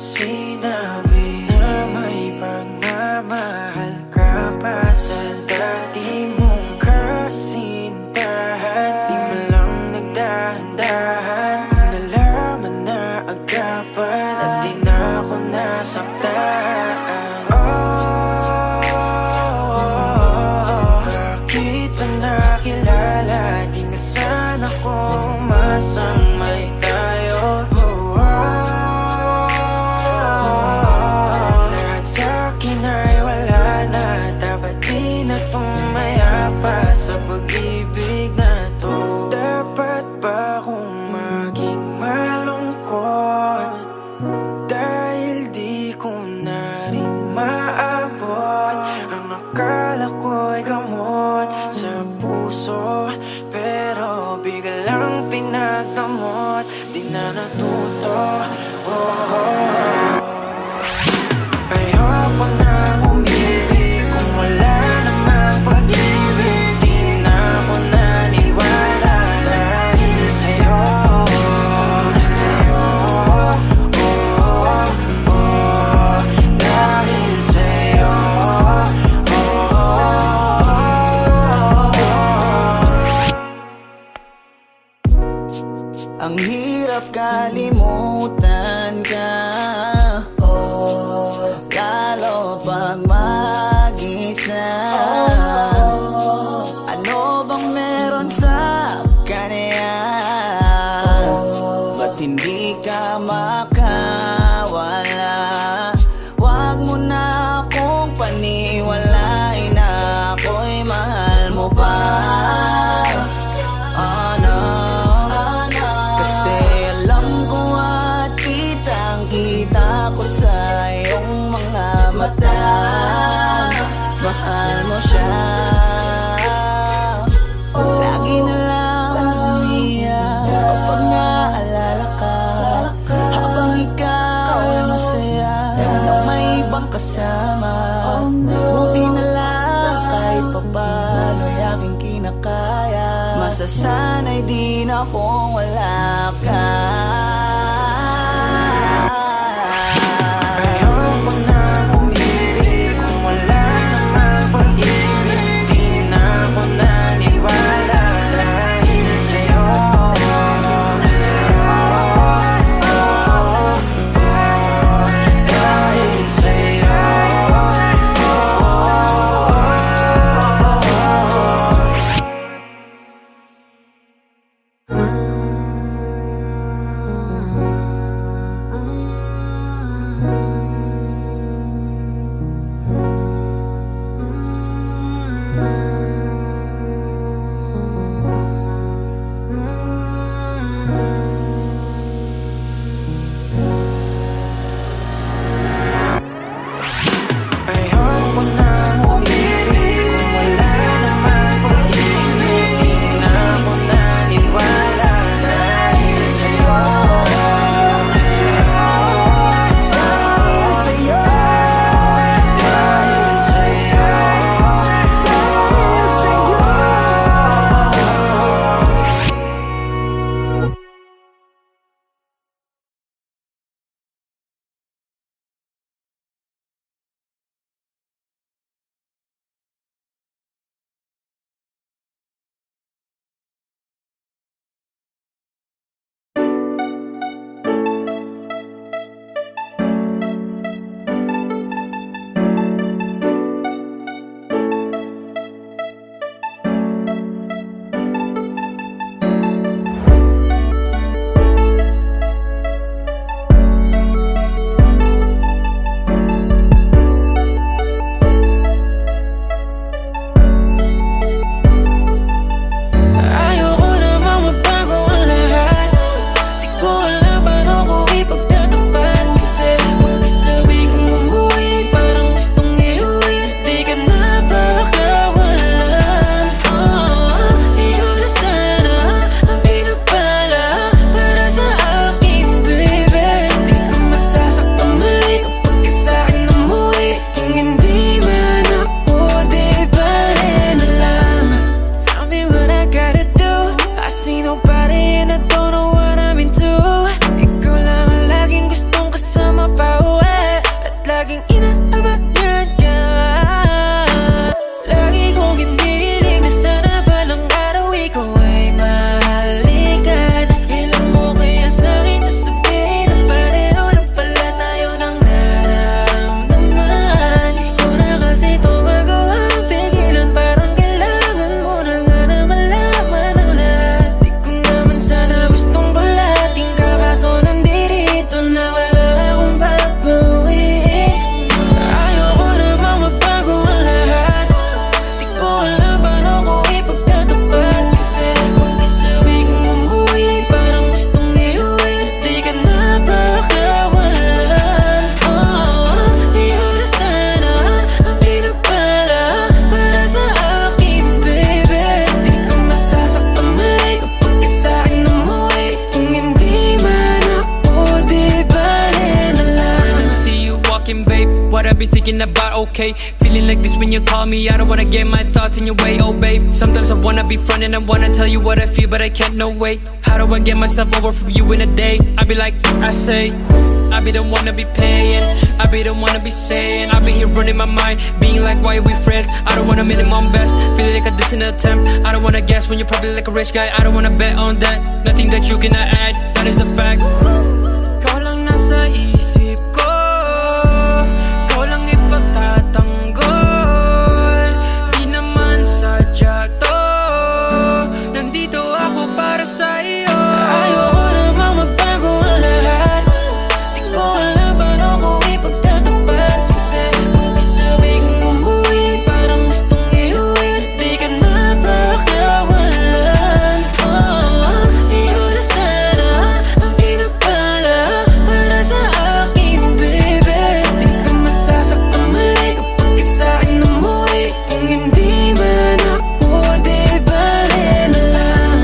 sinabi na may pagmamahal ka pa sa dati mong kasintahan. Di mo lang nagdahan-dahan, nalaman na agapan at di na ako nasaktan. Bakit na nakilala, di na sana ko masamay tayo. Lahat sa'kin ay wala na, dapat di na tumaya pa sa pag-ibig na to. Dapat ba akong maging malungkot dahil di ko na rin maabot ang akala ko'y gamot sa puso, pero biglang pinagdamot, di na natuto. Ayoko nang umibig kung wala namang pag-ibig. Di na ako naniwala dahil sa'yo, dahil sa'yo. Ang hirap kalimutan ka, lalo pag mag-isa. Ano bang meron sa kanya? Ba't hindi ka makawala? Wag mo na akong paniwalain na ako'y mahal mo pa. Kita ko sa iyong mga mata, mahal mo siya. Lagi na lang umiyak kapag naalala ka, habang ikaw ay masaya na may ibang kasama. Buti na lang kahit papano ay aking kinakaya. Masasanay din akong wala ka. be thinking about, okay. Feeling like this when you call me, I don't wanna get my thoughts in your way, oh babe. Sometimes I wanna be front and I wanna tell you what I feel, but I can't, no way. How do I get myself over from you in a day? I be like, I say, I be the one to be paying, I be the one to be saying, I be here running my mind, being like, why are we friends? I don't wanna minimum best, feeling like a distant attempt. I don't wanna guess when you're probably like a rich guy. I don't wanna bet on that, nothing that you cannot add, that is the fact. Ikaw lang nasa isip ko, ikaw lang ipagtatanggol. Di naman sadya to, nandito ako para sa iyo. Ayoko namang magbago ang lahat, di ko alam paano ko ipagtatapat. Kasi kung isabi kong umuwi, parang gustong iuwi, di ka na pakawalan. Di ko na sana ang pinagpala para sa akin, baby. Di ka masasaktan mali kapag sa'kin umuwi. Kung hindi man ako, di bale na lang.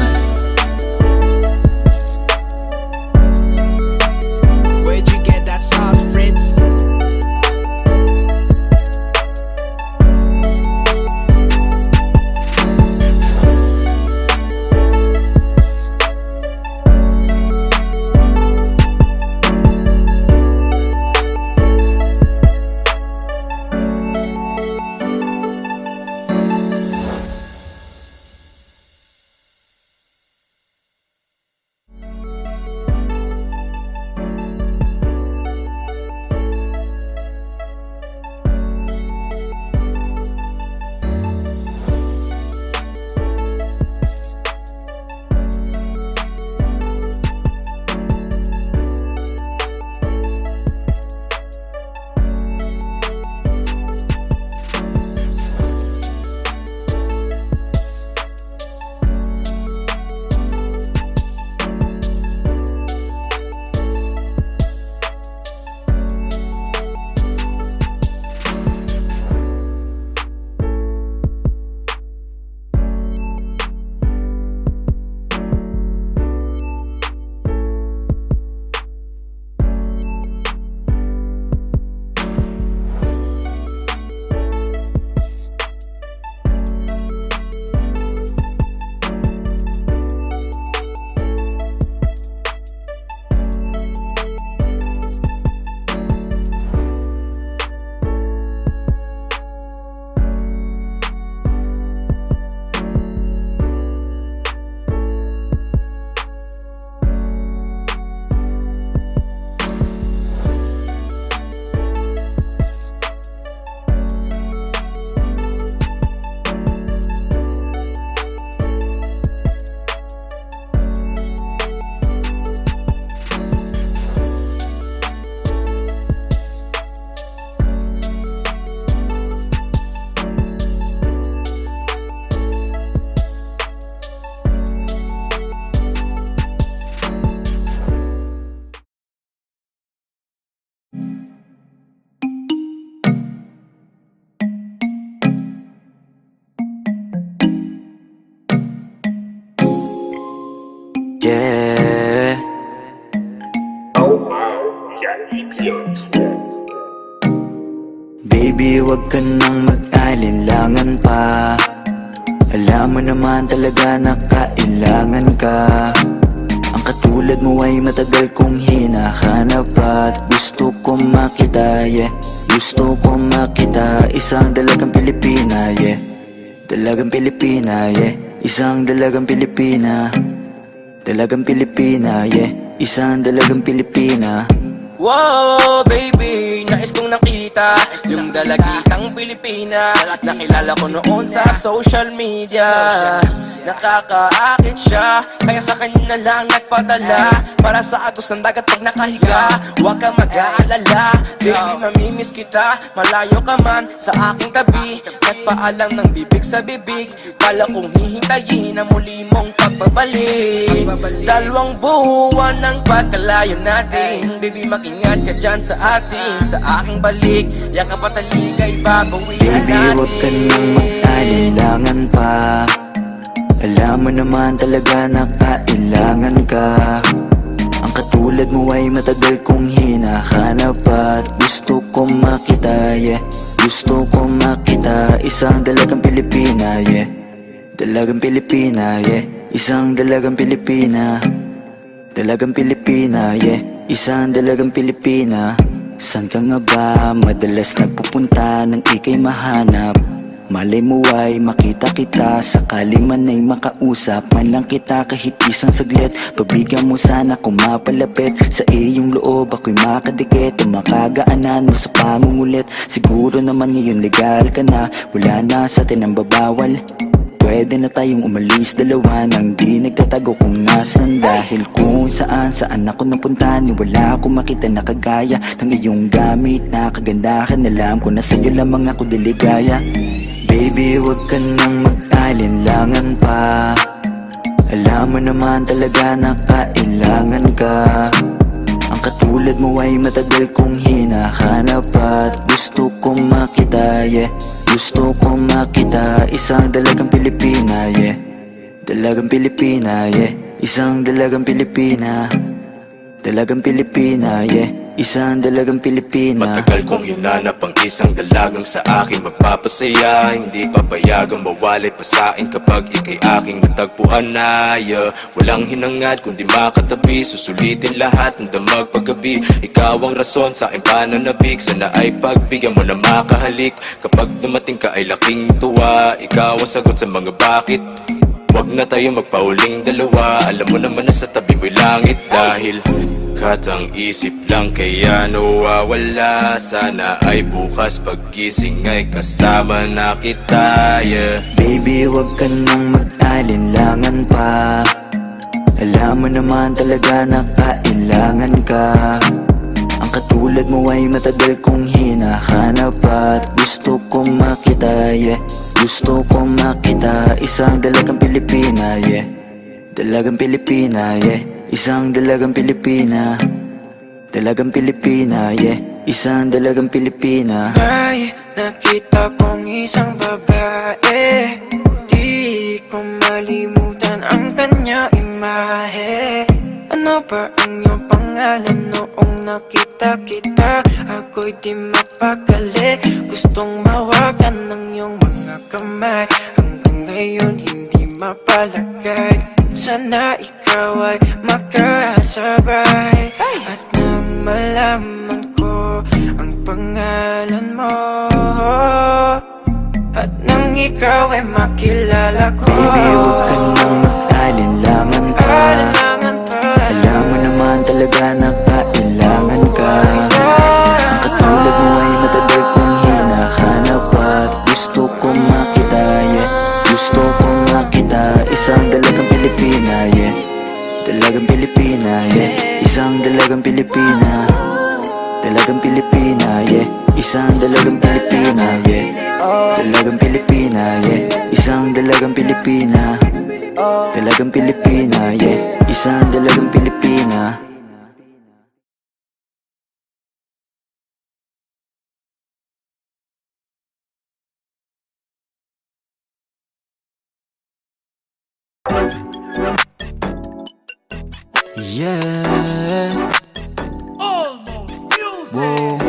Where'd you get that sauce, Fritz? Yeah. Baby, wag ka nang mag-alinlangan pa. Alam mo naman talaga na kailangan ka. Ang katulad mo ay matagal kong hinahanap at gusto kong makita, yeah. Gusto kong makita isang dalagang Pilipina, yeah. Dalagang Pilipina, yeah. Isang dalagang Pilipina. Dalagang Pilipina, yeah. Isang dalagang Pilipina. Wow, baby, nais kong nakita yung dalagitang Pilipina. Nakilala ko noon sa social media. Nakakaakit siya, kaya sa kanya na lang nagpadala. Para sa agos ng dagat pag nakahiga. Huwag ka mag-aalala, baby, mamimiss kita. Malayo ka man sa aking tabi. Nagpaalam ng bibig sa bibig. Kala kong hihintayin na muli mong pagbabalik. Dalawang buwan ng pagkalayo natin, baby, mag-ingat ka dyan sa atin. Sa aking balik, yakap at taligay babawihan natin. Baby, huwag ka nang mag-alinlangan pa. Alam mo naman talaga na kailangan ka. Ang katulad mo ay matagal kong hinahanap at gusto kong makita, yeah. Gusto kong makita, isang dalagang Pilipina, yeah. Dalagang Pilipina, yeah. Isang dalagang Pilipina. Dalagang Pilipina, yeah. Isang dalagang Pilipina. San ka nga ba madalas nagpupunta nang ika'y mahanap? Malay mo ay makita kita, sakali man ay makausap man lang kita kahit isang saglit. Pabigyan mo sana kung mapalapit sa iyong loob, ako'y makadikit o makagaanan mo sa pangungulit. Siguro naman ngayon legal ka na, wala na sa atin ang babawal. Pwede na tayong umalis dalawa nang di nagtatago kung nasan. Dahil kung saan ako napunta, ni wala akong makita na kagaya ng iyong gamit na kagandahan. Alam ko na sa'yo lamang ako diligaya. Baby, huwag ka nang mag-alinlangan pa. Alam mo naman talaga na kailangan ka. Ang katulad mo ay matagal kong hinahanap at gusto kong makita, yeah. Gusto kong makita, isang dalagang Pilipina, yeah. Dalagang Pilipina, yeah. Isang dalagang Pilipina. Dalagang Pilipina, yeah. Isang dalagang Pilipina. Matagal kong hinanap ang isang dalagang sa akin magpapasaya. Hindi papayagang mawalay pa sa'kin kapag ika'y aking natagpuan na, yeah. Walang hinangad kundi makatabi, susulitin lahat ng damag paggabi. Ikaw ang rason sa aking pananabik, sana ay pagbigyan mo na makahalik. Kapag dumating ka ay laking tuwa, ikaw ang sagot sa mga bakit. Wag na tayo magpauling dalawa, alam mo naman na sa tabi mo'y langit. Dahil katang isip lang kaya nawawala, sana ay bukas paggising ay kasama na kita, yeah. Baby, wag ka nang mag-alinlangan pa. Alam mo naman talaga na kailangan ka. Ang katulad mo ay matagal kong hinahanap at gusto kong makita, yeah. Gusto kong makita, isang dalagang Pilipina, yeah. Dalagang Pilipina, yeah. Isang dalagang Pilipina. Dalagang Pilipina, yeah. Isang dalagang Pilipina. May nakita kong isang babae, di ko malimutan ang kanya imahe. Ano ba ang iyong pangalan noong nakita kita? Ako'y di mapakali, gustong mawagan ng iyong mga kamay. Hanggang ngayon hindi mapalagay, sana ikaw ay makasabay. At nang malaman ko ang pangalan mo, at nang ikaw ay makilala ko, baby, huwag ka nang mag-alinlangan pa. Alam mo naman talaga na kailangan ka. Ang katulad mo ay matagal kong hinahanap at gusto kong makita, yeah. Gusto kong makita, isang dalagang Pilipina, yeah. Dalagang Pilipina, yeah. Isang dalagang Pilipina. Dalagang Pilipina, yeah. Isang dalagang Pilipina, yeah. Dalagang Pilipina, yeah. Isang dalagang Pilipina. Dalagang Pilipina, yeah. Isang dalagang Pilipina. Yeah. Almost music. Whoa.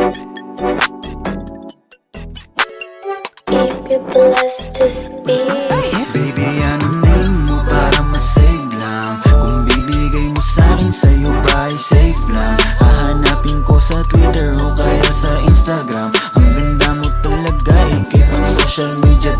If you bless this beat, Baby, anong name mo para masave lang? Kung bibigay mo sa'kin, sa'yo ba ay safe lang? Hahanapin ko sa Twitter o kaya sa Instagram. Ang ganda mo talaga, ikip ang social media.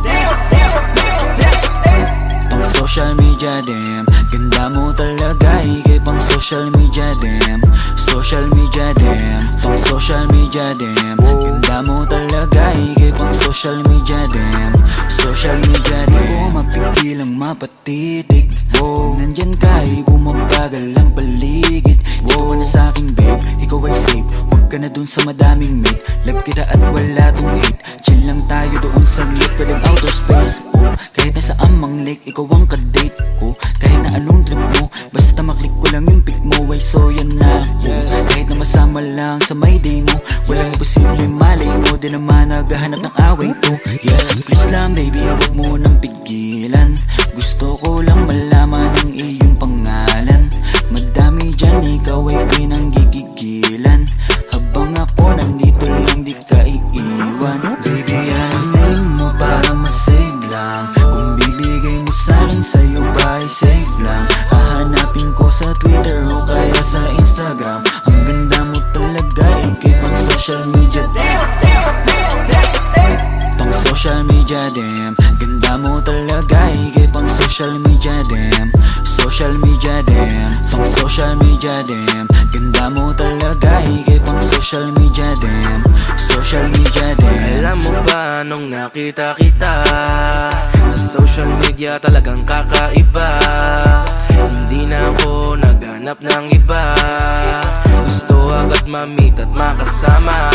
Pang social media, damn. Ganda mo talaga, ikip ang social media, damn. Social media, damn. Pang social media, damn. Ganda mo talaga, ikip ang social media, damn. Social media, damn. Di ko mapigil ang mapatitig. Wow. Nandyan ka, bumabagal ang paligid. Dito ka na sa'king babe, ikaw ay safe. Huwag ka na dun sa madaming mate. Love kita at wala tong hate. Chill lang tayo doon sa lit, pwedeng outer space. Oh, kahit nasa amang lake, ikaw ang kadate ko. Kahit na anong trip mo, basta maklik ko lang yung pic mo. Ay so yan na, yeah. Kahit na masama lang sa may day mo, walang imposible malay mo. Di naman naghahanap ng away to, yeah. Please lang baby, huwag mo nang pigilan. Gusto ko lang malaman ang iyong pangalan. Madami dyan, ikaw ay pinanggilan. Instagram. Ang ganda mo talaga, ikay pang social media. Pang social media, damn. Ganda mo talaga, ikay pang social media, damn. Social media, damn. Pang social media, damn. Ganda mo talaga, ikay pang social media, damn. Social media, damn. Alam mo ba nung nakita kita sa social media, talagang kakaiba. Hindi na ako naghanap ng iba, gusto agad ma-meet at makasama.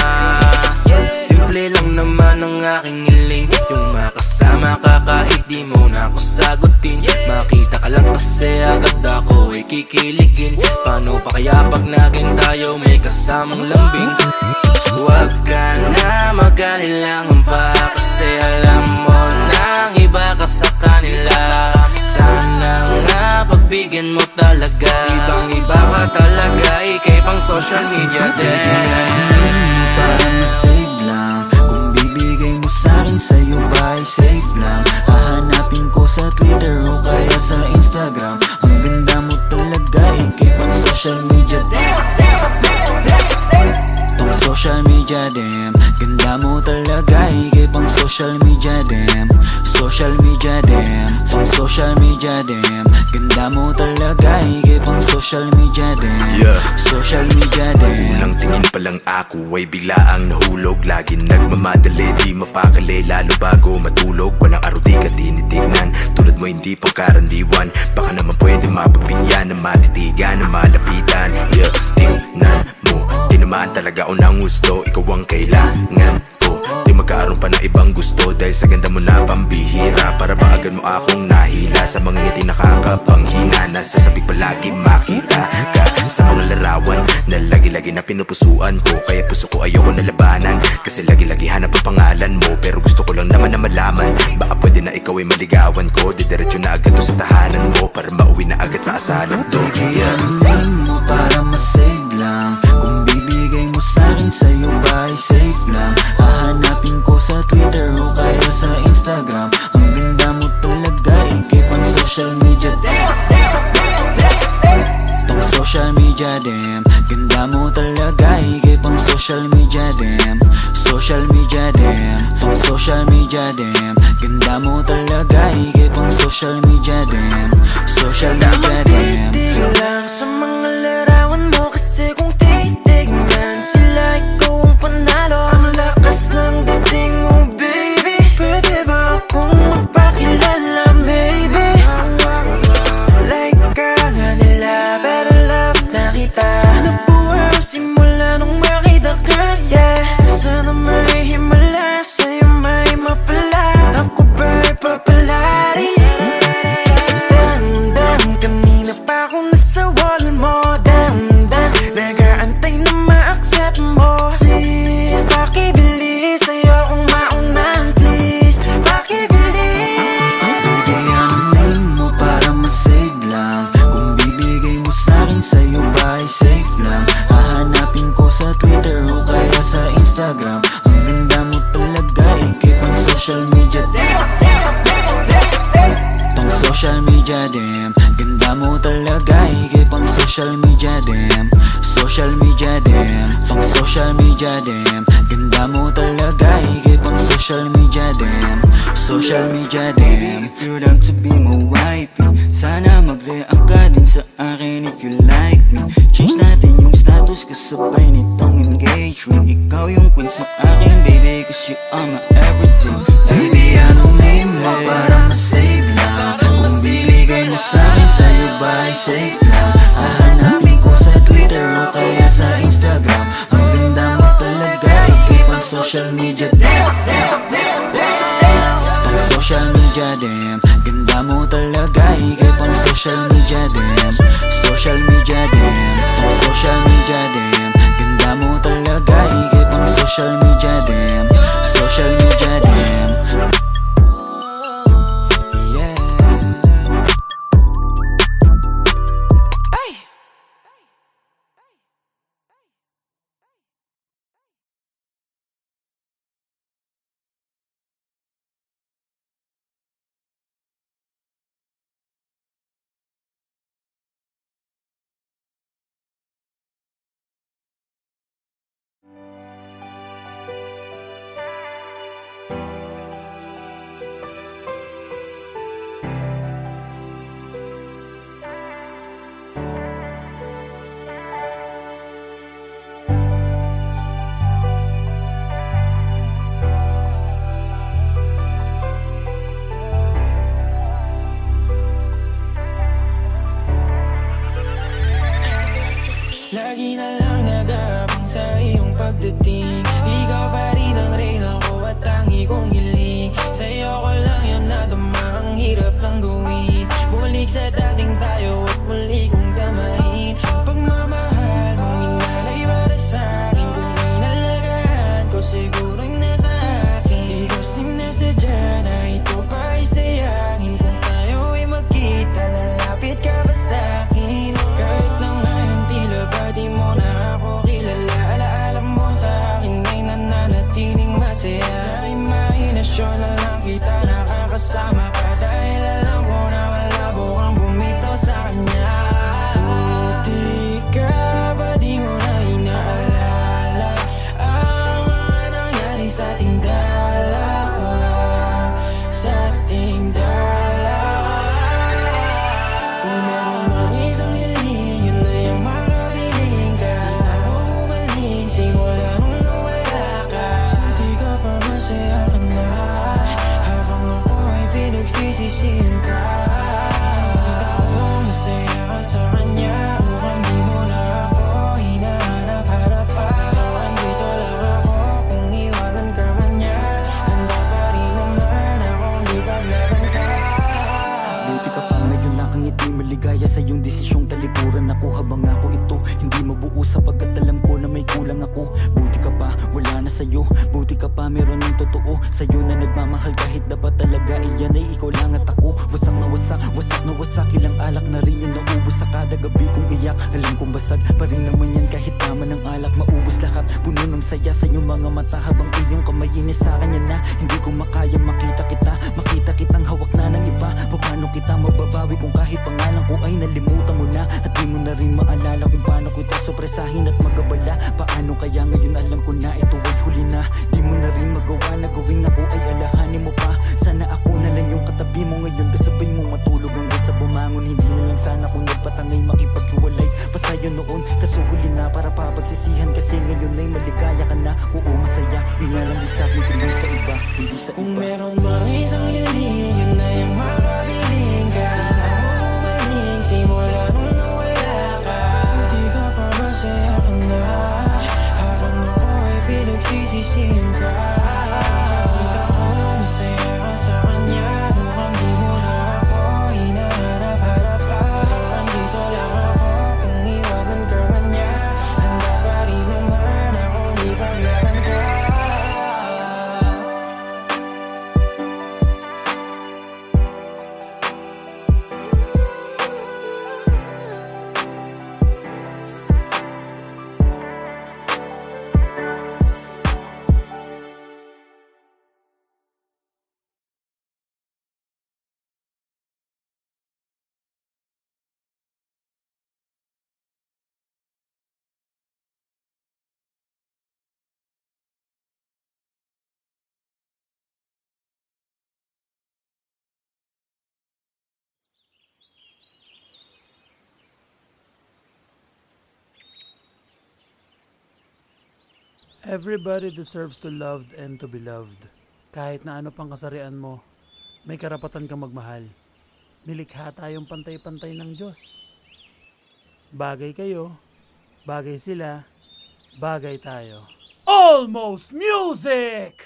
Simple lang naman ang aking hiling, yung makasama ka kahit di mo na ako sagutin. Makita ka lang kasi agad ako ay kikiligin. Paano pa kaya pag naging tayo may kasamang lambing? Huwag ka na mag-alilangan pa, kasi alam mo nang iba ka sa kanila. Sana nga pagbigyan mo talaga, ibang iba ka talaga, ikay pang social media din. Para masave lang, kung bibigay mo sa'kin, sa'yo ba ay safe lang? Hahanapin ko sa Twitter o kaya sa Instagram. Ang ganda mo talaga, ikay pang social media. Pang social media, damn. Ganda mo talaga, ikay pang social media, damn. Social media, damn. Pang social media, damn. Ganda mo talaga, ikay pang social media, damn. Social media, damn. Unang tingin pa lang ako ay biglaang nahulog. Lagi nagmamadali, di mapakali, lalo bago matulog. Walang araw di ka tinitignan, tulad mo hindi pangkarandiwan. Baka naman pwede mapagbigyan, na matitigan, na malapitan. Tingnan mo, tinamaan talaga ako ng gusto. Ikaw ang kailangan ko, di magkaroon pa ng ibang gusto. Dahil sa ganda mo na pambihira, para ba agad mo akong nahila. Sa mga ngiti nakakapanghina, nasasabik palagi makita ka sa mga larawan na lagi-lagi na pinupusuan ko. Kaya puso ko ayoko na labanan, kasi lagi-lagi hanap ang pangalan mo. Pero gusto ko lang naman na malaman, baka pwede na ikaw ay maligawan ko. Didiretso na agad to sa tahanan mo, para mauwi na agad sa asalan to. Bigyan mo para masave lang, kung bibigay mo sa'kin, sa'yo ba ay safe lang? Hahanapin ko sa Twitter o kaya sa Instagram. Ang ganda mo talaga, ikay pang social media. Pang social media, damn. Ganda mo talaga, ikay pang social media, damn. Social media, damn. Pang social media, damn. Ganda mo talaga, ikay pang social media, damn. Social media, damn. Titig lang sa mga larawan mo, kasi kung titignan sila, ikaw ang panalo. Ang lakas ng dating mo, baby. Pwede ba akong magpakilala, maybe? Like ka nga nila, pero love na kita. Nabuhay simula nung makita ka, yeah. Sana may himala, sa'yo may mapala. Ako ba'y papalari? Damdam, kanina pa ako nasa wall mo. Damdam, nag-aantay na ma-accept mo. Please, pakibilis, ayokong maunahan. Please, pakibilis. Bigyan mo para masave lang, kung bibigay mo sa'kin, sa'yo ba ay safe lang? Hahanapin ko sa Twitter o kaya sa Instagram. Ang ganda mo talaga, ikay pang social media. Pang social media, damn. Ganda mo talaga, ikay pang social media, damn. Social media, damn. Pang social media, damn. Ganda mo talaga, ikay pang social media, damn. Social media, damn. If you'd like to be my wifey, sana mag-react ka din sa akin if you like me. Change natin yung status kasabay nitong engagement. Ikaw yung queen sa akin, baby, cause you are my everything. Baby, anong name mo para masave lang, kung bibigay mo sa'kin, sa'yo ba ay safe lang? Hahanapin ko sa Twitter o kaya sa Instagram. Ang ganda mo talaga, ikay pang social media. Pang social media, damn. Ganda mo talaga, ikay pang social media, damn. Social media, damn. Pang social media, damn. Ganda mo talaga, ikay pang social media, damn. Social media, damn. gabang sa iyong pagdating. Ikaw pa rin ang reyna ko at tangi kong hiling. Sa'yo ko lang yan nadama, ang hirap lang gawin. Bumalik sa dating tayo at muli kong damahin. Pagmamahal mong inalay para sa'kin, kung inalagaan ko siguro'y nasa akin. Di kasi nasadya na ito pa ay sayangin. Kung tayo ay magkita, lalapit ka ba sa'kin? Kahit na ngayon tila ba di mo na ako kilala, alaala mo sa akin ay nananatiling masaya. Sa imahinasyon na lang kita nakakasama ka, dahil alam ko na malabo kang bumitaw sa kanya. Buti ka ba di mo na inaalala ang mga nangyari sa ating dalawa, sa ating dalawa. Kung meron mang isang hiling, yun na yung makapiling ka. Di na ako humaling simula nung nawala ka. Buti ka pa masaya ka na, habang ako ay pinagsisisihan ka. Nakita ko masaya ka sa kanya, mukhang di mo na ako hinahanap-hanap pa. Andito lang ako kung iwanan ka man niya, handa pa rin naman akong ipaglaban ka. Buti ka pa ngayon nakangiti, maligaya sa iyong desisyong talikuran ako habang ako ito hindi mabuo, sapagkat alam ko na may kulang ako. Buti ka pa, wala na sa'yo. Buti ka pa, meron ng totoo sa'yo na nagmamahal, kahit dapat talaga iyan ay ikaw lang at ako. Wasak na wasak, wasak na wasak, ilang alak na rin yung naubos sa kada gabi kong iyak. Alam kong basag pa rin naman yan kahit tama ng alak, maubos lahat. Puno ng saya sa iyong mga mata habang iyong kamay inis sa kanya na hindi ko makaya makita kita. Makita kitang hawak na ng iba, paano kita mababawi kung kahit pangalan ko ay nalimutan mo na, at di mo na rin maalala kung paano ko ito sopresahin at magabala. Paano kaya ngayon alam ko na ito ay huli na, di mo na rin magawa na gawing ako ay alahanin mo pa. Sana ako na lang yung katabi mo ngayon, kasabay mong matulog hanggang sa bumangon. Hindi na lang sana kung nagpatangay makipaghiwalay pa sa'yo noon, kaso huli na para papagsisihan kasi ngayon ay maligaya ka na. Oo masaya, yun nga lang di sa'kin kundi sa iba, kundi sa Kung iba. meron mang isang hiling, yun na yung makapiling ka. Di na ako humaling simula nung nawala ka. Buti ka pa masaya ka na, habang ako ay pinagsisisihan ka. Nakita ko masaya ka sa kanya, mukhang di mo na ako hinahanap-hanap pa. Andito lang ako kung iwanan ka man niya, handa pa rin naman akong ipaglaban ka. Everybody deserves to loved and to be loved. Kahit na ano pang kasarian mo, may karapatan kang magmahal. Nilikha tayong pantay-pantay ng Diyos. Bagay kayo, bagay sila, bagay tayo. Almost Music!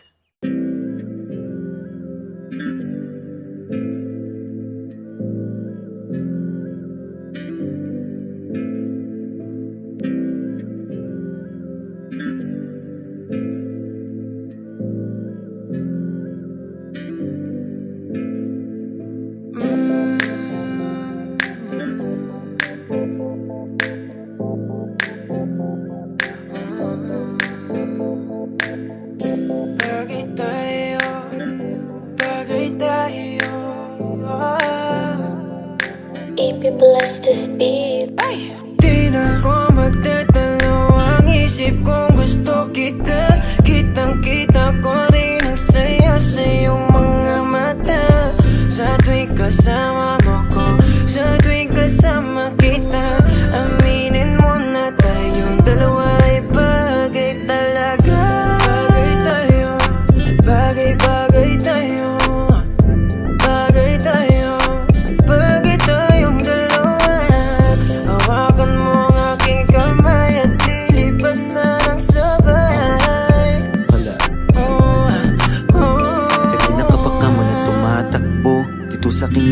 EP bless this beat. Di na ko magtatalo ang isip kong gusto kita. Kitang-kita ko rin ang saya sa iyong mga mata. Sa tuwing kasama mo ko, sa tuwing kasama kita, aminin mo na tayong dalawa ay bagay talaga. Bagay tayo, bagay-bagay tayo, bagay tayo, bagay tayong dalawa. Hawakan mo ang aking kamay at lilipad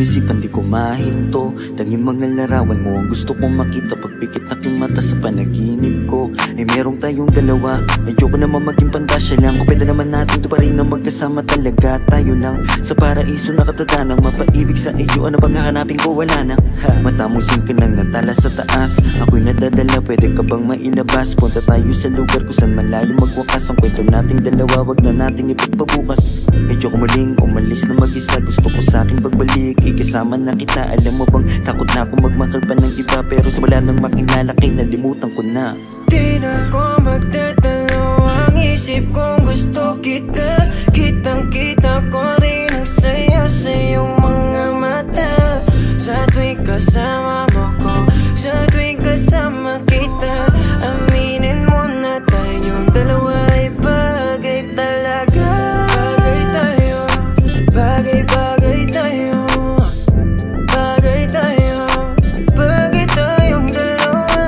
isipan di ko mahinto. Tanging mga larawan mo ang gusto kong makita. Pagpikit na aking mata sa panaginip ko ay merong tayong dalawa. Ayoko naman maging pandasya lang. Kung pwede naman natin to pa rin na magkasama talaga. Tayo lang sa paraiso nakatatanang mapaibig sa iyo. Ano bang hahanapin ko? Wala na. Mata mo singka ng natala sa taas. Ako'y nadadala, pwede ka bang mailabas? Punta tayo sa lugar kung saan malayo magwakas. Ang kwento nating dalawa, wag na nating ipagpabukas. Ayoko muling umalis na mag-isa. Gusto ko sa akin pagbalik, ikasama na kita. Alam mo bang takot na ako magmahal pa ng iba. Pero sa wala nang makilala kay nalimutan ko na. Di na ko magdadalo ang isip kong gusto kita. Kitang-kita ko rin ang saya sa iyong mga mata. Sa tuwing kasama mo ko, sa tuwing kasama kita, aminin mo na tayong dalawa ay bagay talaga. Bagay tayo, bagay-bagay tayo, bagay tayo, bagay tayong dalawa.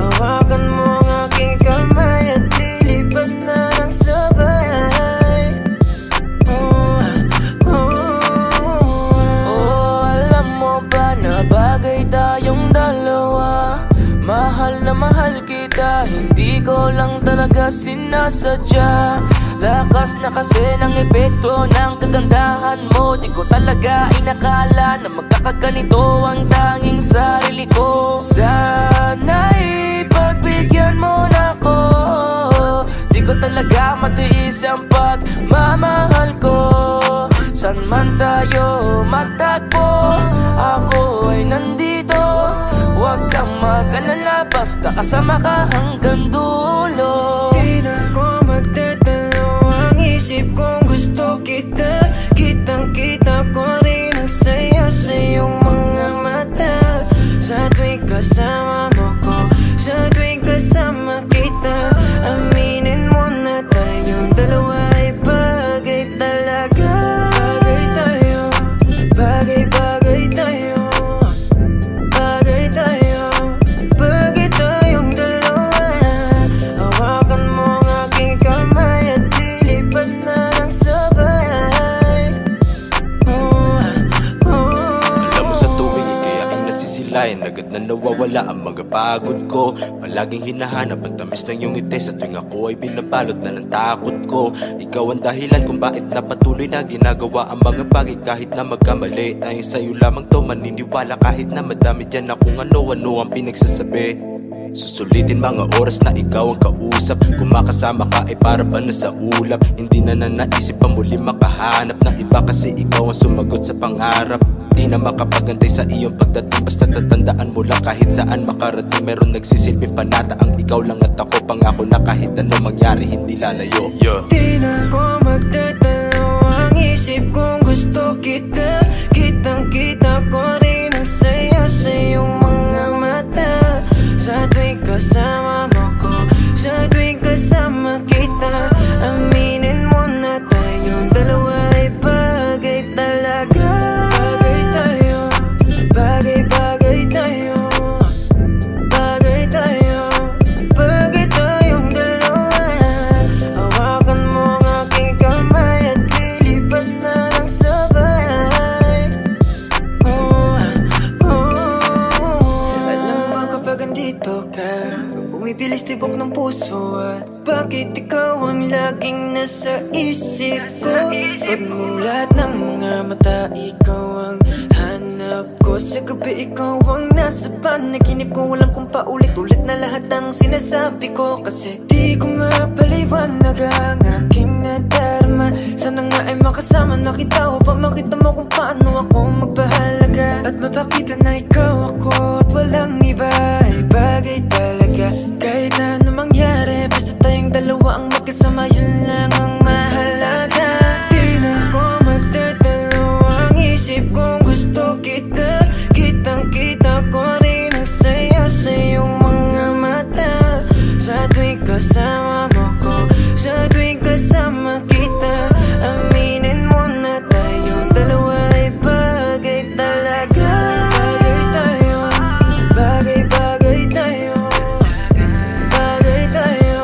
Hawakan mo ang aking kamay at lilipad na ng sabay. Alam mo ba na bagay tayong dalawa? Mahal na mahal kita, hindi ko lang talaga sinasadya. Lakas na kasi ng epekto ng kagandahan mo. Di ko talaga inakala na magkakaganito ang tanging sarili ko. Sana'y pagbigyan mo na ko. Di ko talaga matiis ang pagmamahal ko. San man tayo matagpo, ako ay nandito. Huwag kang mag-alala, basta kasama ka hanggang dulo. Di na ko magdadalo ang isip kong gusto kita. Kitang-kita ko rin ang saya sa iyong mga mata. Sa tuwing kasama mo ko, sa tuwing kasama kita, aminin mo na tayong dalawa ay bagay talaga. Bagay tayo, bagay-bagay tayo, bagay tayo, bagay tayong dalawa. Hawakan mo ang aking kamay at lilipad na ng sabay. Alam mo sa tuwing ika'y aking nasisilayan, agad na nawawala ang mga pagod ko. Palaging hinahanap ang tamis ng iyong ngiti. Sa tuwing ako ay binabalot na ng takot ko. Ikaw ang dahilan kung bakit napatuloy na ginagawa ang mga bagay. Kahit na magkamali, tayong sa'yo lamang to maniniwala. Kahit na madami dyan na kung ano-ano ang pinagsasabi. Susulitin mga oras na ikaw ang kausap. Kung makasama ka ay para ba na sa ulap. Hindi na naisip pa muli makahanap ng iba, kasi ikaw ang sumagot sa pangarap. Di na makapagantay sa iyong pagdating, basta tatandaan mo lang kahit saan makarating. Meron nagsisilbing panata ang ikaw lang at ako. Pangako na kahit ano mangyari hindi lalayo. Di na ko magdadalo ang isip kong gusto kita. Kitang-kita ko rin ang saya sa iyong mga mata. Sa tuwing kasama mo ko, sa tuwing kasama kita, aminin mo na tayong dalawa ay bagay talaga. Bagay tayo, bagay-bagay tayo, bagay tayo, bagay tayong dalawa. Hawakan mo ang aking kamay at lilipad na ng sabay. Alam mo kapag andito ka, bumibilis tibok ng puso. At bakit ikaw ang laging nasa isip ko? Pagmulat ng mga mata, ikaw ang hanap ko. Sa gabi ikaw ang nasa panaginip ko. Alam kong paulit-ulit na lahat ng sinasabi ko, kasi di ko mapaliwanag ang aking nadarama. Sana nga ay makasama na kita upang makita mo kung paano ako magpahalaga. At mapakita na ikaw ako at walang iba ay bagay talaga. Kahit na ano mangyari, basta tayong dalawa ang magkasama, yun lang ang mahalaga. Di na ko magdadalo ang isip kong gusto kita. Kitang-kita ko rin ang saya sa iyong mga mata. Sa tuwing kasama mo ko, sa tuwing kasama kita, aminin mo na tayong dalawa ay bagay talaga. Bagay tayo, bagay-bagay tayo, bagay tayo,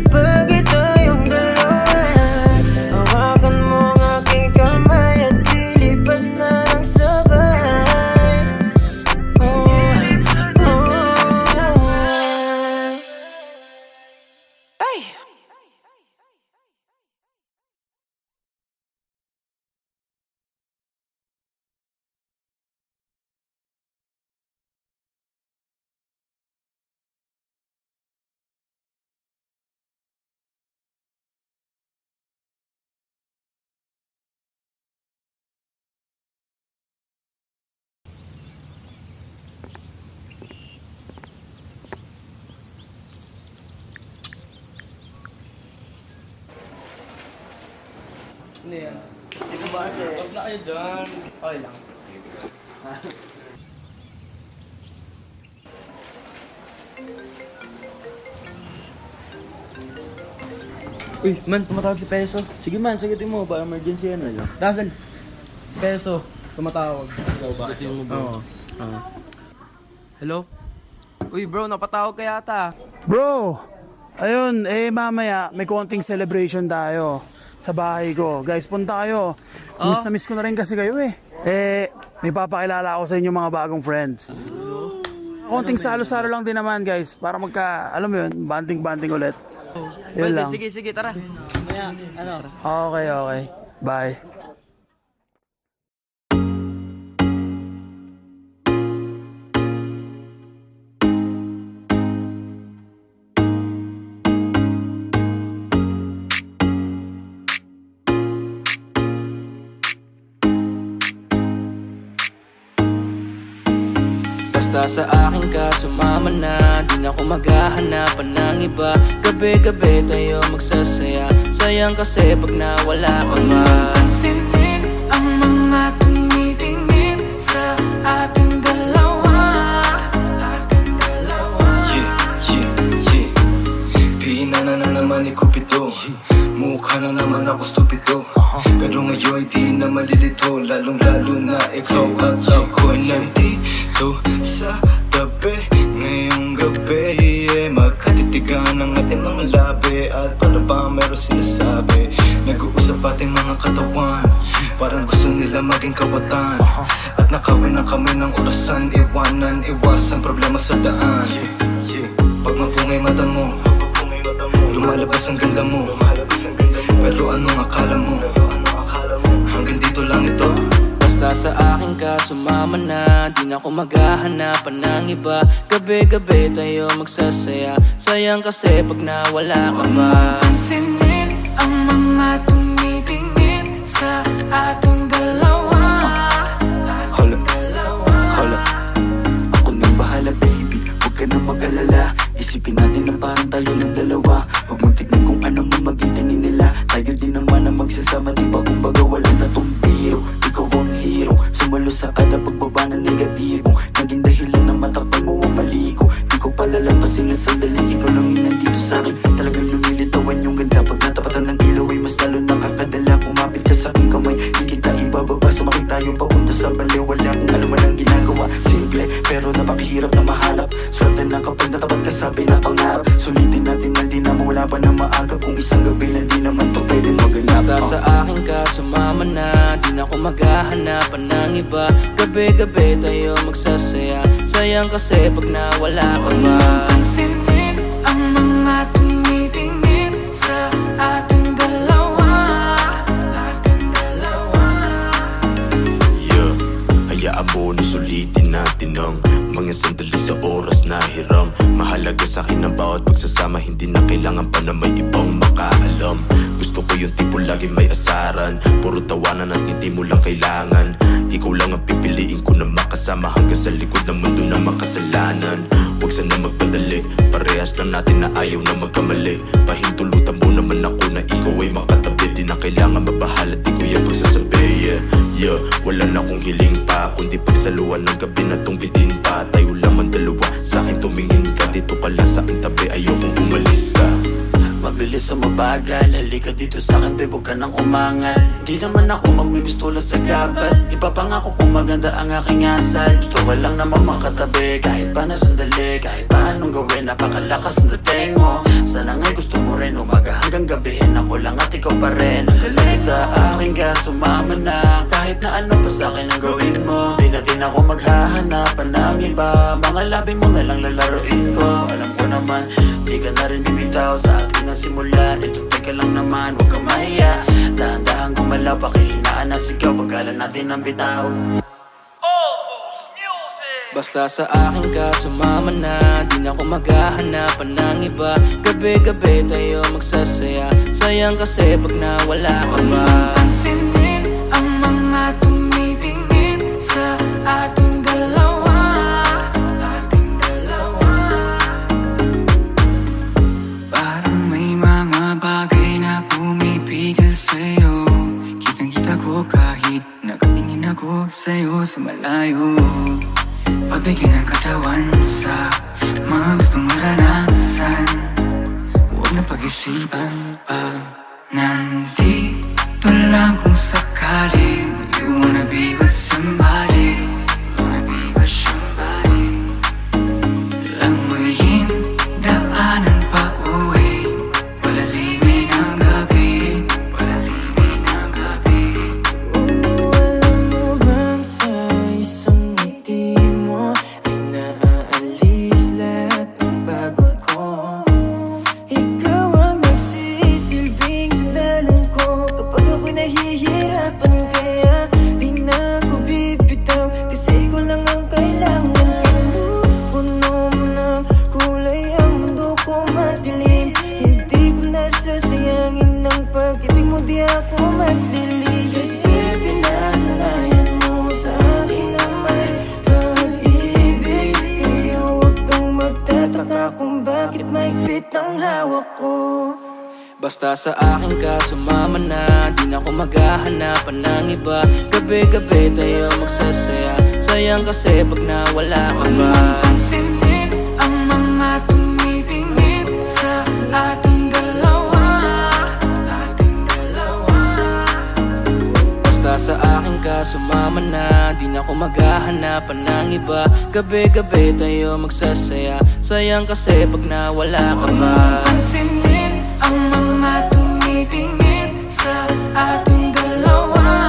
bagay tayong dalawa. Hawakan mo ang aking kamay at lilipad na ng sabay. Ano yan? Sige ba kasi? Tapos na kayo dyan. Okay lang. Uy, man, tumatawag si Peso. Sige man, sagutin mo. Ba emergency yan lang. Dazzle, si Peso, tumatawag. Sagutin mo bro. Hello? Uy bro, napatawag ka yata. Bro, ayun, mamaya may konting celebration tayo sa bahay ko. Guys, punta kayo. Miss na miss ko na rin kasi kayo eh. May papakilala ako sa inyo mga bagong friends. Konting salo-salo lang din naman guys, para alam mo yun, banding-banding ulit. Yun lang. Sige, tara. Okay. Bye. Basta sa akin ka sumama na, di na ako maghahanapan ng iba. Gabi-gabi tayo magsasaya, sayang kasi pag nawala ka ba. Pansinin ang mga tumitingin sa ating dalawa. Pinana na naman ni Cupido, mukha na naman ako stupido. Pero ngayon di na malilito, lalong-lalo na ikaw at ako'y nandito sa tabi. Ngayong gabi, magkatitigan ang ating mga labi. At para ba meron sinasabi, nag-uusap ating mga katawan, parang gusto nila maging kawatan. At nakawin na kami ng orasan, iwanan, iwasan problema sa daan. Pag mapungay mata mo, lumalabas ang ganda mo. Pero anong akala mo? Hanggang dito lang ito. Basta sa akin ka sumama na, di na ako maghahanapan ng iba. Gabi-gabi tayo magsasaya, sayang kasi pag nawala ka ba. Pansinin ang mga tumitingin sa ating dalawa. Hala, ako nang bahala baby, huwag ka nang mag-alala. Isipin natin na parang tayo lang dalawa. Huwag mong tignan kung ano man maging tingin nila. Tayo din naman ang magsasama, diba? Kumbaga wala na tong biro. Ikaw ang hero, sumalo sa kada pagbaba ng negatibong naging dahilan ng matakpan mo ang mali ko. Di ko palalampasin na sandali, ikaw lang yung nandito sa'kin. Talagang lumilitawan yung ganda. Pag natapatan ng ilaw ay mas lalo nakakadala. Kumapit ka sa'king kamay, di kita ibababa. Sumakit tayo papunta sa baliw, wala kung ano man ang ginagawa. Simple, pero napakahirap na mahanap. Swerte na kapag natapat ka sa pinapangarap. Sulitin natin na di na mawala pa na maaga. Kung isang gabi lang di naman to pwede maganap. Basta sa akin ka sumama na, di na ako maghahanapan ng iba. Gabi-gabi tayo magsasaya, sayang kasi pag nawala ka ba. Pansinin ang mga tumitingin sa ating dalawa. Yeah, hayaan mo na sulitin natin ang mga sandali sa oras na hiram. Mahalaga sa akin ang bawat pagsasama, hindi na kailangan pa na may ibang makaalam. Gusto ko yung tipo lagi may asaran, puro tawanan at ngiti mo lang kailangan. Ikaw lang ang pipiliin ko na makasama hanggang sa likod ng mundo na makasalanan. Huwag sana magpadali, parehas lang natin na ayaw na magkamali. Pahintulutan mo naman ako na ikaw ay makatabi. Di na kailangan mabahala, di ko yan pagsasabi. Yeah, wala na akong hiling pa, kundi pagsaluan ng gabi na tong bidin pa. Tayo lamang dalawa, sa akin tumingin ka, dito ka lang sa aking tabi, ayokong umalis ka. Mabilis o mabagal, halika dito sa'kin, babe, huwag ka nang umangal. Di naman ako magmimistula sa gabal, ipapangako kung maganda ang aking asal. Gusto ko lang naman makatabi, kahit pa na sandali. Kahit pa anong gawin, napakalakas ng dating mo. Sana nga'y gusto mo rin, umaga hanggang gabihin. Ako lang at ikaw pa rin. Basta sa akin ka sumama na, kahit na ano pa sa'kin ang gawin mo. Di na din ako maghahanapan ng iba, mga labi mo na lang lalaroin ko. Alam ko naman, di ka na rin bibitaw sa atin na simula. Ito teka lang naman, huwag kang mahiya. Dahan-dahan gumalaw, pakihinaan ang sigaw, pagkala natin ang bitaw. Basta sa akin ka sumama na, di na ako maghahanapan ng iba. Gabi-gabi tayo magsasaya, sayang kasi pag nawala ka ba. Pansinin ang mga tumitingin sa ating dalawa. Parang may mga bagay na pumipigil sa'yo, sa'yo sa malayo. Pabigyan ng katawan sa mga gustong maranasan. Huwag na pag-isipan pag nandito lang kung sakali. You wanna be with somebody. Langoyin daanan pa uwi, palalimin ang gabi. Alam mo bang sa isang ngiti mo ay naaalis lahat ng pagod ko? Ikaw ang nagsisilbing sandalan ko kapag ako'y nahihirapan, kaya di na ako bibitaw kasi ikaw lang ang kailangan. Puno mo ng kulay ang mundo ko madilim. Hindi ko nasasayangin ng pag-ibig mo, di ako maglilig. Kasi pinatunayan mo sa akin na may pag-ibig. Kaya huwag kang magtataka kung bakit mahigpit ang hawak ko. Basta sa akin ka sumama na, di na ako maghahanapan ng iba. Gabi-gabi tayo magsasaya, sayang kasi pag nawala ka ba. Pansinin ang mga tumitingin sa ating dalawa. Basta sa akin ka sumama na, di na ako maghahanapan ng iba. Gabi-gabi tayo magsasaya, sayang kasi pag nawala ka ba. Pansinin ang mga tumitingin sa ating dalawa.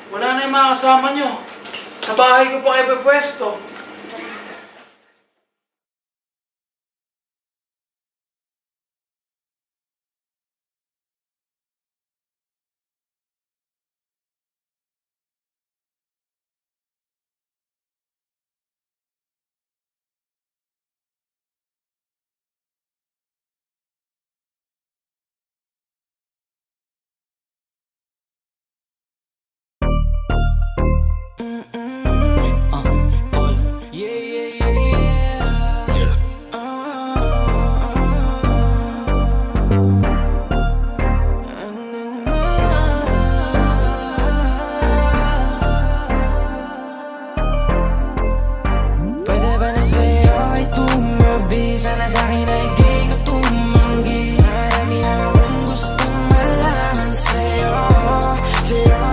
Wala na yung mga kasama nyo. Sa bahay ko pa kayo pwesto. Pwede ba na sa'yo ay tumabi? Sana sa'kin ay di ka tumanggi. Marami akong gustong malaman sa'yo, sa'yo.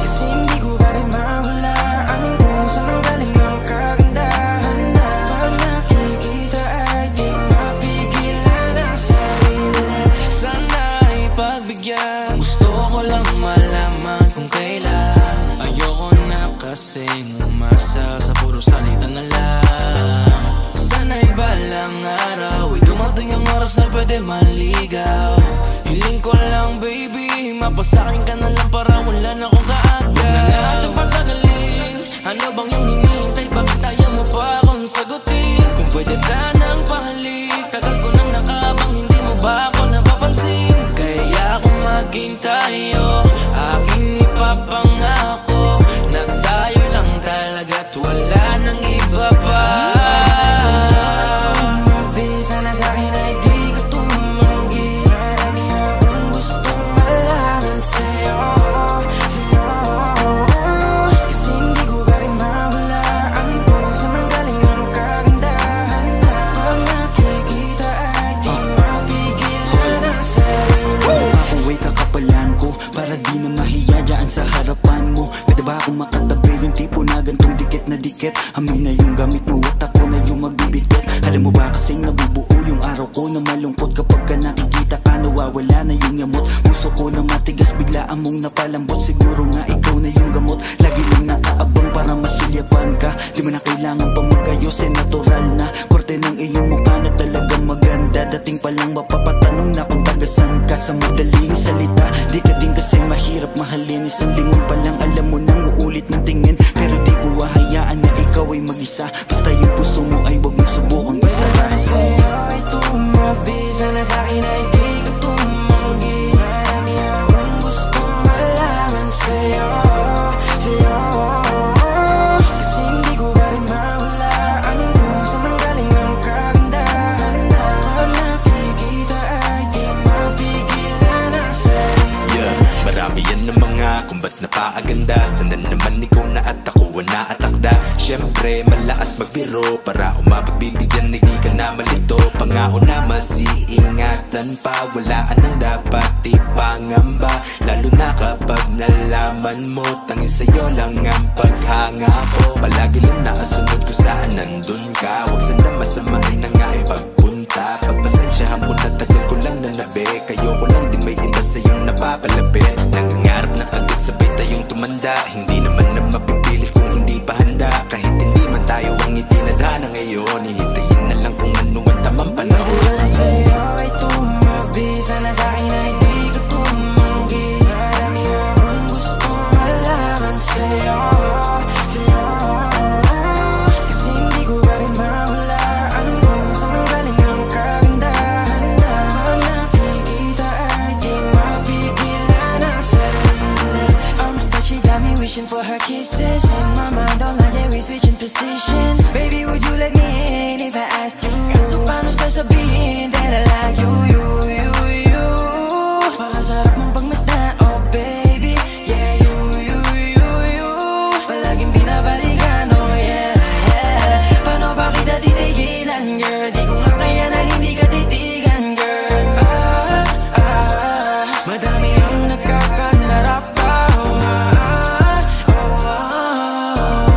Kasi hindi ko pa rin mahulaan kung saan ang galing ang kagandahan na pag nakikita ay di mapigilan ang sarili. Sana'y pagbigyan, gusto ko lang malaman kung kailan. Ayoko na kasing umasa sa puro salita na lang. Sana'y balang araw ay dumating ang oras na pwede maligaw. Hiling ko lang baby, mapasakin ka na lang para wala na akong kaagad. Huwag na natin patagalin, ano bang yung hinihintay? Bakit ayaw mo pa akong sagutin? Kung pwede sanang pahalik, tagal ko nang nakabang, hindi mo ba ako napapansin? Kaya kung maghintay, aking ipapangako na tayo lang talaga't wala nang iba pa. Sana sa'kin ay di ka tumanggi. Marami akong gustong malaman sa'yo, sa'yo. Kasi hindi ko pa rin mahula malakas magbiro para umapagbibigyan na di ka na malito. Pangako na masiingatan pa, walaan ang dapat ipangamba. Lalo na kapag nalaman mo tanging sa'yo lang ang paghanga ko. Palagi lang nakasunod ko saan nandun ka, huwag sana masamain na nga ang pagpunta. Pagpasensyahan mo na tagal ko lang nanabi, kayo ko lang din may iba sa'yong napapalapit. Nangangarap na agad sabay tayong tumanda, hindi naman na mapipilit kung hindi pa handa. Kahit hindi man tayo ang itinadhana ngayon, hihintayin na lang kung ano ang tamang panahon. Wala sa'yo ay tumabi, sana sa'kin ay di ka tumanggi. Marami akong gustong malaman sa'yo, sa'yo. Kasi hindi ko pa rin mahulaan kung saan galing ang kagandahan na pag nakikita ay di mapigilan ang sarili. Arms that she got me wishing for her kisses. In my mind all night yeah we switching positions. Baby would you let me in if I asked you? Kaso paano sasabihin that I like you, you, you, you? Pakasarap mong pagmasdan, oh baby. Yeah, you, you, you, you. Palaging binabalikan, oh yeah, yeah. Paano ba kita titigilan, girl? Di ko nga kaya na hindi ka titigan, girl. Madami ang nagkakanarap pa,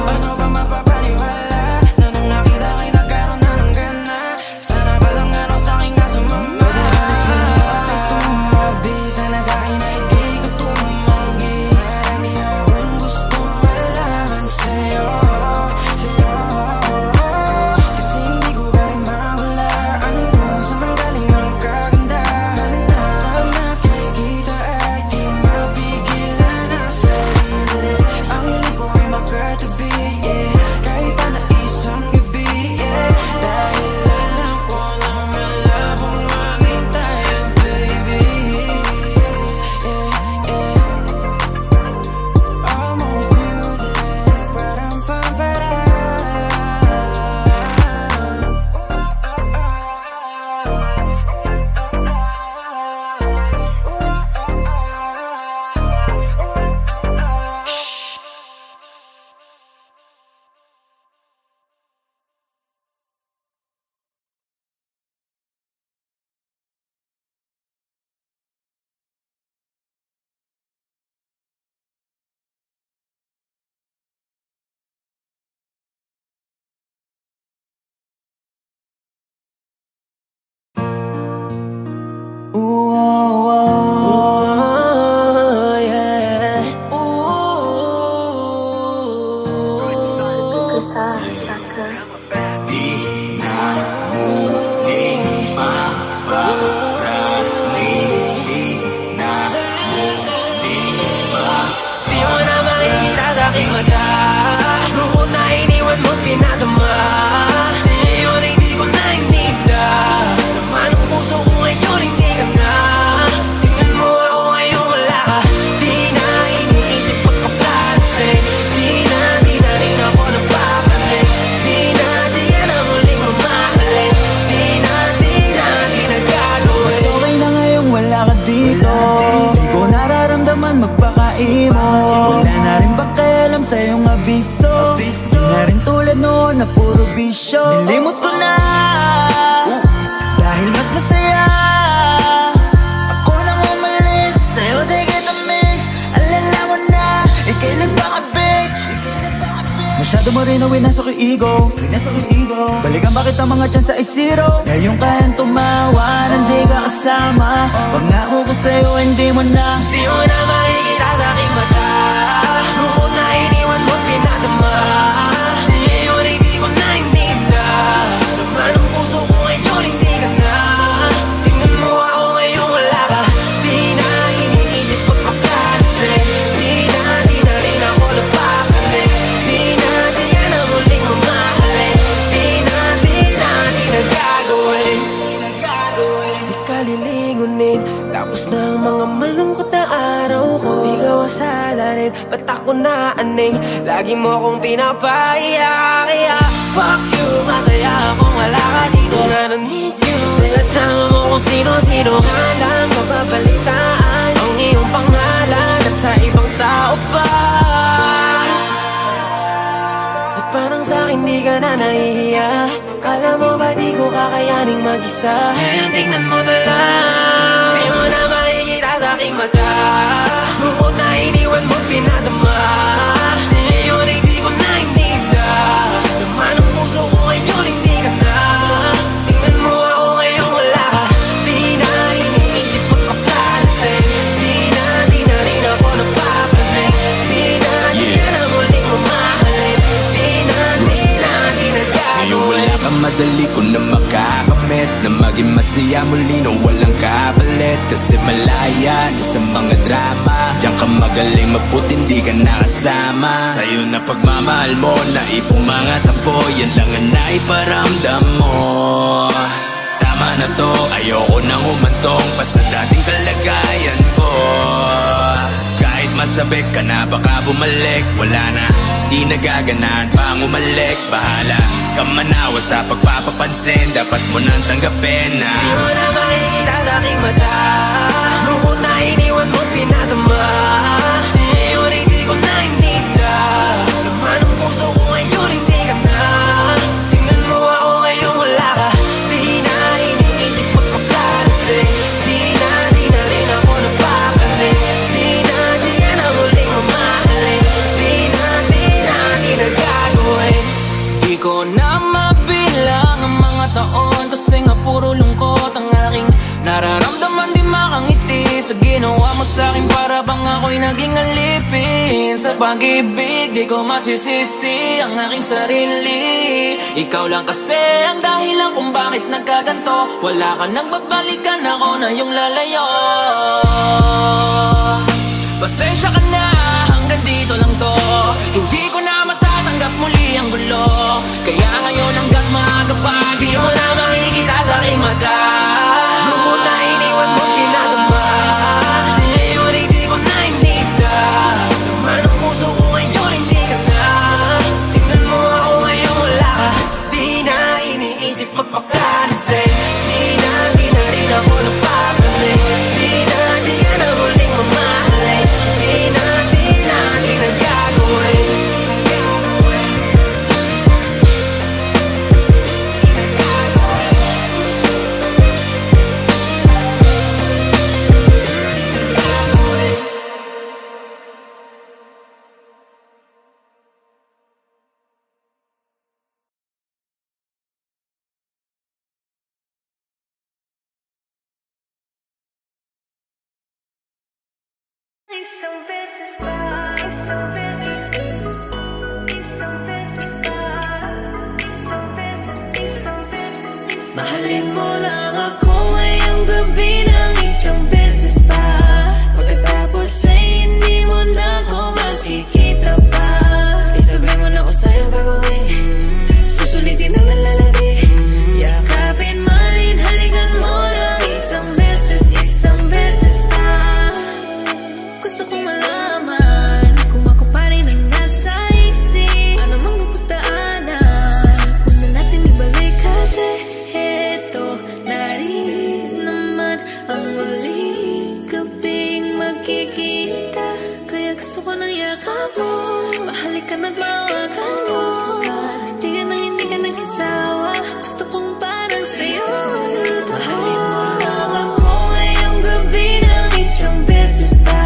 paano ba mapapaniwala na nung nakita kay nagkaroon na ng gana? Sana ba lang ano sa'king kaso mama? Wala sa'yo ay tumabi, sana sa'kin ay di ka tumanggi. Marami akong gustong malaman sa'yo, sa'yo. Kasi hindi ko pa rin mahulaan kung saan man galing ang kagandahan na pag nakikita ay di mapigilan ang sarili. Ang hiling ko ay magkatabi, yeah, kahit na isang gabi, yeah. Dahil alam ko na malabong maging tayo, baby, yeah, yeah. Almost music, parang pampara. Di mo na makikita sa'king mata, lungkot na iniwan mo't pinadama. Ngayon ay di ko na ininda, naman ang puso ko ngayon hindi ka na. Tingnan mo ako ngayon wala ka, di na iniisip pagkaplalasing. Di na rin ako napapalit, di ka na muling mamahalin. Di na gagawin. Mas okay na ngayong wala ka dito, di ko nararamdaman magpakaimo. Wala na rin pakialam sa iyong abiso, di na rin tulad noon na puro bisyo. Nilimot ko na dahil mas masaya. Ako nang umalis, sa'yo di kita miss. Alala mo na, ika'y nagpaka-bitch. Masyado mo rin ang winasok yung ego, balikan bakit ang mga chance ay zero. Ngayon kayang tumawa, hindi ka kasama. Pangako ko sa'yo, hindi mo na. Di mo na makikita sa'king mata, lungkot na iniwan mo't pinadama. Ngayon ay di ko na ininda, naman ang puso ko ngayon hindi ka na. Tingnan mo ako ngayon wala ka, di na iniisip pagpaplalasing. Di na rin ako napapalit, di ka na muling mamahalin. Di na gagawin. Di ka lilingunin, tapos na ang mga malungkot na araw ko. Ikaw ang salarin, ba't ako naaning? Lagi mo akong pinapaiyak, kaya fuck you. Masaya akong wala ka dito, I don't need you. Kasi kasama mo kung sino-sino. Halang mababalitaan ang iyong pangalan at sa ibang tao pa. At parang sa'kin di ka na kakayaning mag-isa. Ngayon tingnan mo na lang, di mo na makikita sa aking mata. Bukod na iniwan mo pinadama, ngayon ay di ko na ininda. Naman ang puso ko ngayon hindi ka na. Tingnan mo ako ngayon wala ka. Di na iniisip magpaplalasing. Di na rin ako napapalit. Di na na muling mamahalin. Di na gagawin. Ngayon wala ka, madali ko na makakamit na maging masaya muli na walang kapalit. Kasi malaya na sa mga drama, diyan ka magaling mabuti hindi ka nakasama. Sa'yo na pagmamahal mo, naipong mga tampo, yan lang ang naiparamdam mo. Tama na to, ayoko nang humantong pa sa dating kalagayan ko. Kahit masabik ka na baka bumalik, wala na, di nagaganaan pang umalik. Bahala ka manawa sa pagpapapansin, dapat mo nang tanggapin na di mo na makikita sa aking mata. Lungkot na iniwan mo pinadama, ngayon ay di ko na ininda. Naman ang puso ko ngayon hindi ka na. Tingnan mo ako ngayon wala ka. Di na iniisip magpaplalasing. Di na rin ako napapalit. Di na muling mamahalin. Di na gagawin. Di ko na mabilang ang mga taon, kasi nga puro lungkot ang aking nararamdaman. Di makangiti sa ginawa mo sa'kin, para bang ako'y naging alipin sa pag-ibig. Di ko masisisi ang aking sarili. Ikaw lang kasi ang dahilan kung bakit nagkaganto. Wala ka nang babalikan, ako na yung lalayo. Pasensya ka na, hanggang dito lang to. Hindi ko na matatanggap muli ang gulo. Kaya ngayon hanggang maaga pa, di mo na makikita sa aking mata. Lungkot na iniwan mo pinadama, ngayon ay di ko na ininda. Naman ang puso ko ngayon hindi ka na. Tingnan mo ako ngayon wala ka. Di na iniisip magpakalasing. Di na rin ako napapalit. Di na muling mamahalin. Di na gagawin. Mahalin mo lang ako ngayong gabi ng isang beses pa. Pagkatapos ay hindi mo na ako makikita pa. Isabay mo na ako sa'yo gagawin. Susulitin ang nalalabi. Yakapin, malin, halikan mo ng isang beses pa. Gusto kong malaman kung ako pa rin ang nasa isip. Ano mang napagdaanan, huwag na natin ibalik kasi naman ang muling gabing magkikita. Kaya gusto ko ng yakap mo, mahalikan at mawakan mo. Di ka nang hindi ka nagsasawa, gusto kong parang sa'yo. Mahalin mo lang ako ngayong gabi ng isang beses pa.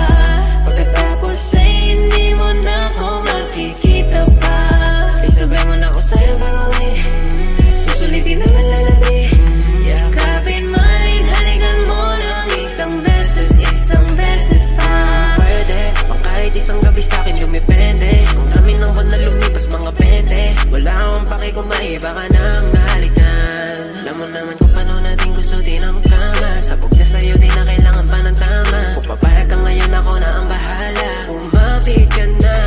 Pagkatapos ay hindi mo na ako makikita pa. Isabay mo na ako sa'yo gagawin. Susulitin ang nalalabi. Yakapin, malin, halikan mo ng isang beses pa. Pwede, o kahit isang gabi sa'kin lumipende. Ang dami ng buwan na lumipas mga 20. Wala akong paki kung maiba ka nang nahalikan. Alam mo naman kung paano natin gusto din ang kama. Sabog na sa'yo, di na kailangan pa ng tama. Kung papayag ka ngayon, ako na ang bahala. Umapit ka na,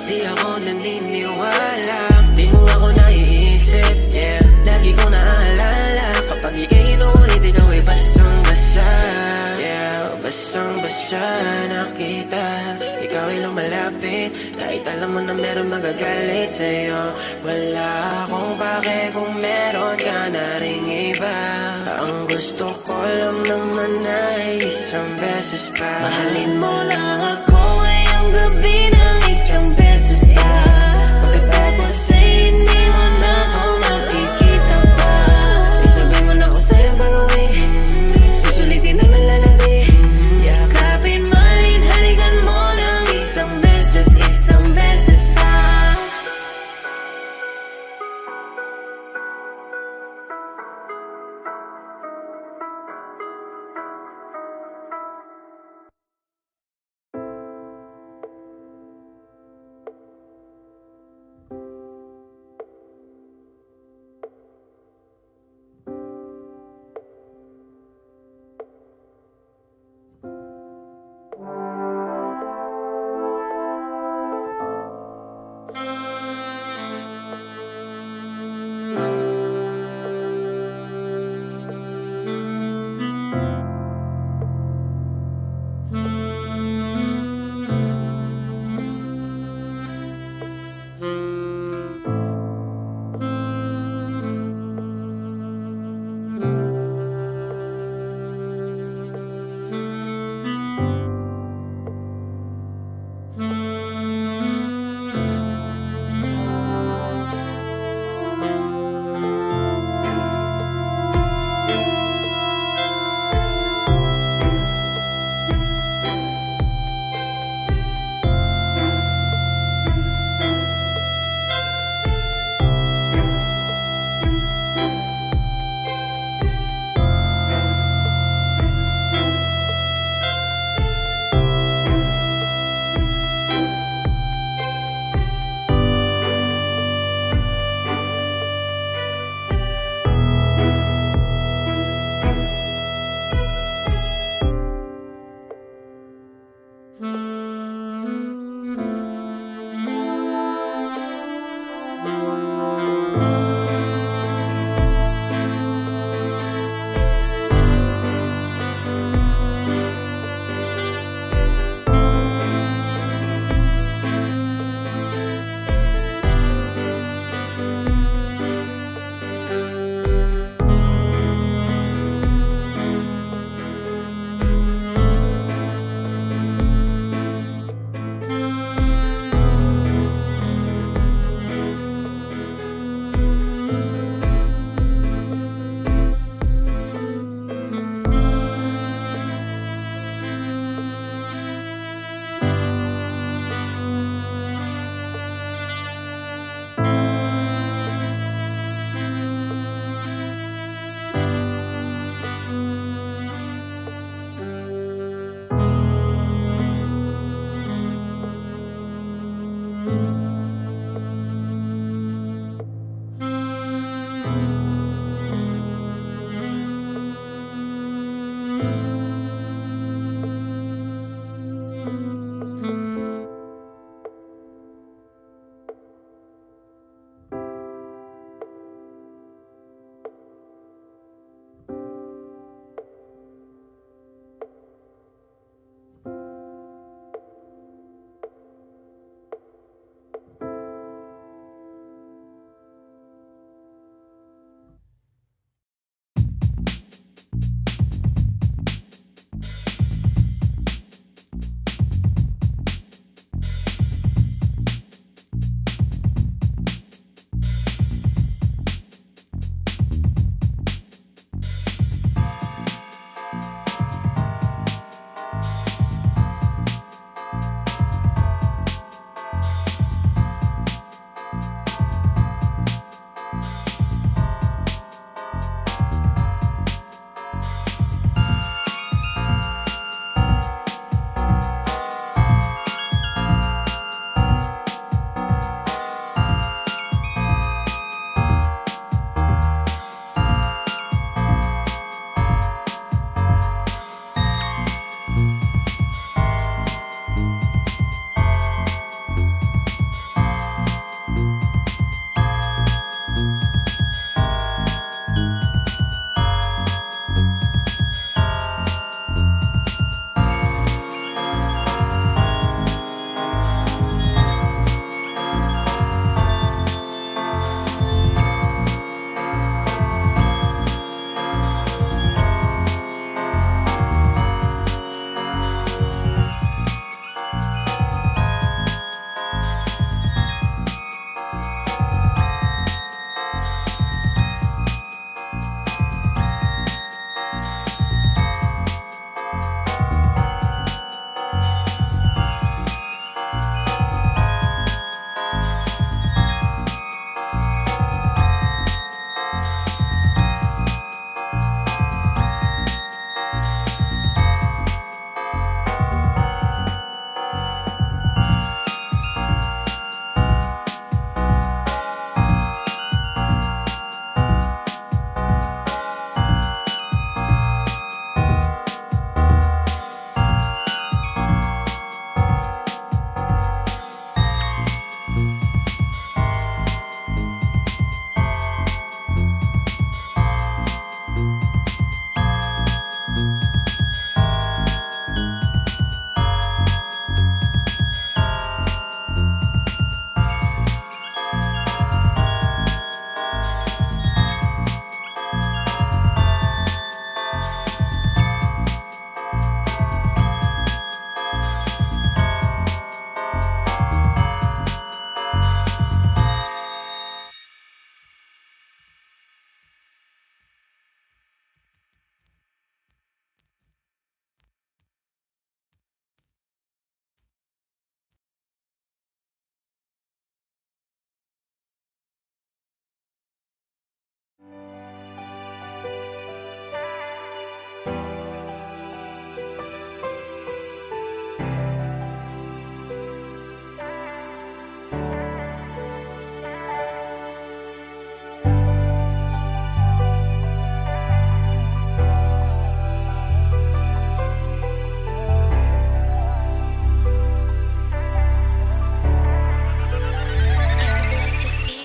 di ako naniniwala. Di mo ako naiisip, yeah. Lagi ko naalala kapag iinom ulit ikaw ay basang-basa. Yeah, basang-basa na kita. Ikaw ay lumalapit, kahit alam mo na meron magagalit sa'yo. Wala akong pake kung meron ka na ring iba. Ang gusto ko lang naman ay isang beses pa. Mahalin mo lang ako ngayong gabi ng isang beses pa. Pagkatapos ay hindi mo na ako makikita pa.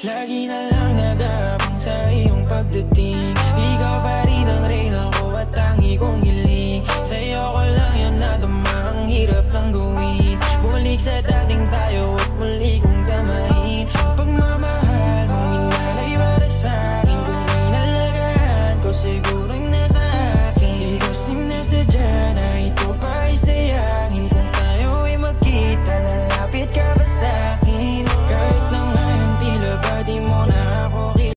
Lagi na lang nag-aabang sa iyong pagdating. Ikaw pa rin ang reyna ko at tangi kong hiling. Sa'yo ko lang yan nadama, ang hirap lang gawin. Bumalik sa